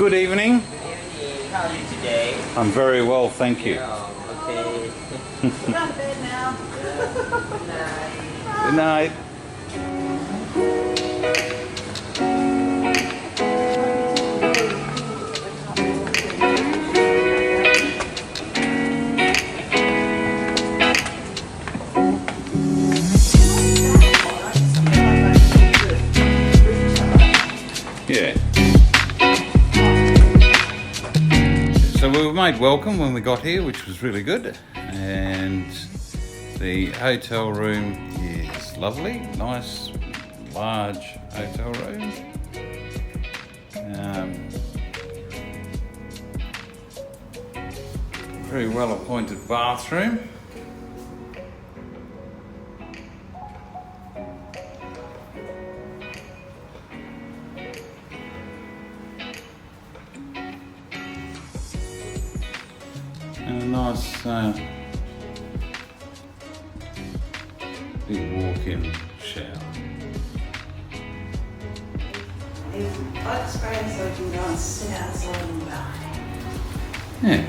Good evening. Good evening. How are you today? I'm very well, thank you. Oh, okay. Go to bed now. Good night. Good night. Yeah. So we were made welcome when we got here, which was really good. And the hotel room is lovely, nice, large hotel room. Very well appointed bathroom. And a nice big walk-in shower. Butt spray so you can go and sit outside on the balcony. Yeah.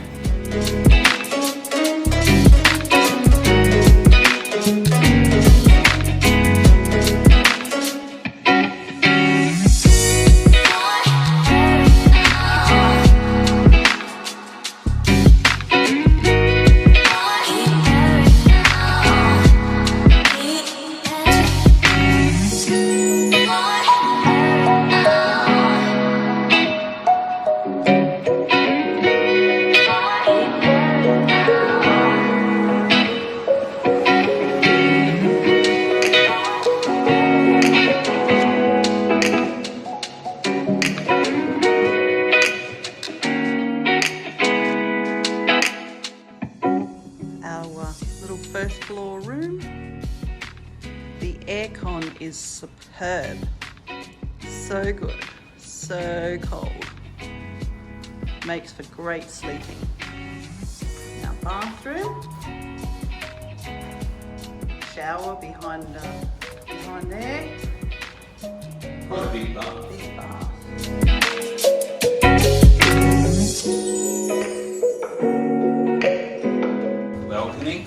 Little first floor room. The aircon is superb. So good, so cold. Makes for great sleeping. Now bathroom. Shower behind there. Quite a big bath. Big bath. Balcony.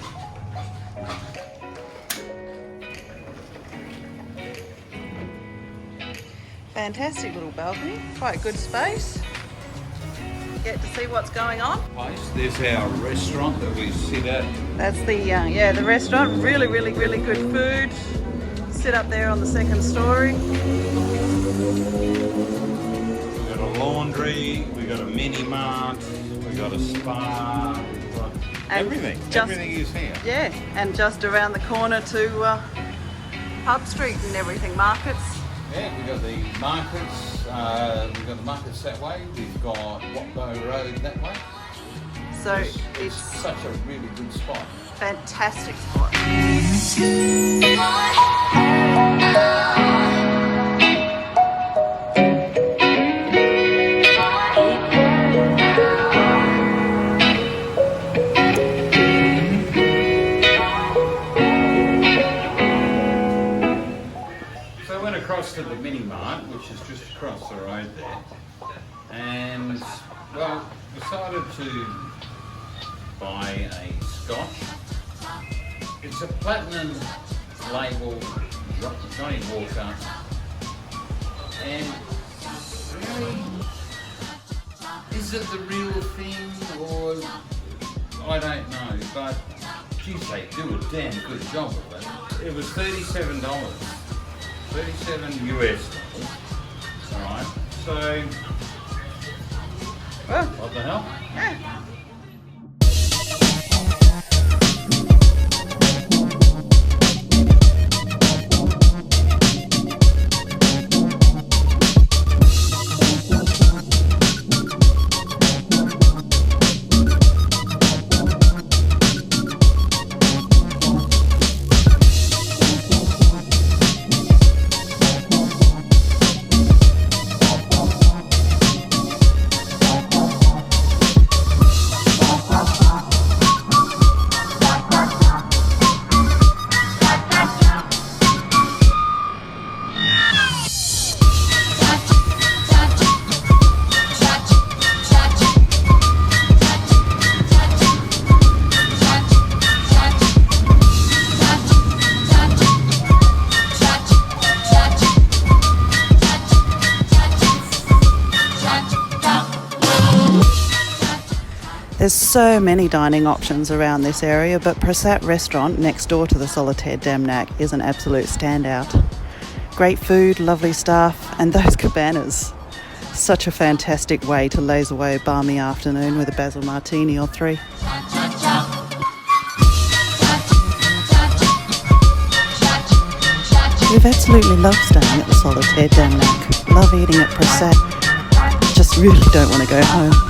Fantastic little balcony, quite good space. Get to see what's going on. There's our restaurant that we sit at. That's the restaurant. Really good food. Sit up there on the second story. We've got a laundry, we've got a mini mart, we've got a spa, we've got everything. Everything is here. Yeah, and just around the corner to Pub Street and everything, markets. Yeah, we've got the markets, that way, we've got Wat Bo Road that way. So It's such a really good spot. fantastic spot. So I went across to the mini mart, which is just across the road there, and well, decided to buy a scotch. It's a platinum label Johnny Walker, and really, is it the real thing or I don't know, but geez, they do a damn good job of it. It was $37. 37 US dollars. Alright, so Well, what the hell? yeah. There's so many dining options around this area, but Prasat Restaurant next door to the Solitaire Damnak is an absolute standout. Great food, lovely staff, and those cabanas. Such a fantastic way to laze away a balmy afternoon with a basil martini or 3. We've absolutely loved staying at the Solitaire Damnak. Love eating at Prasat. Just really don't want to go home.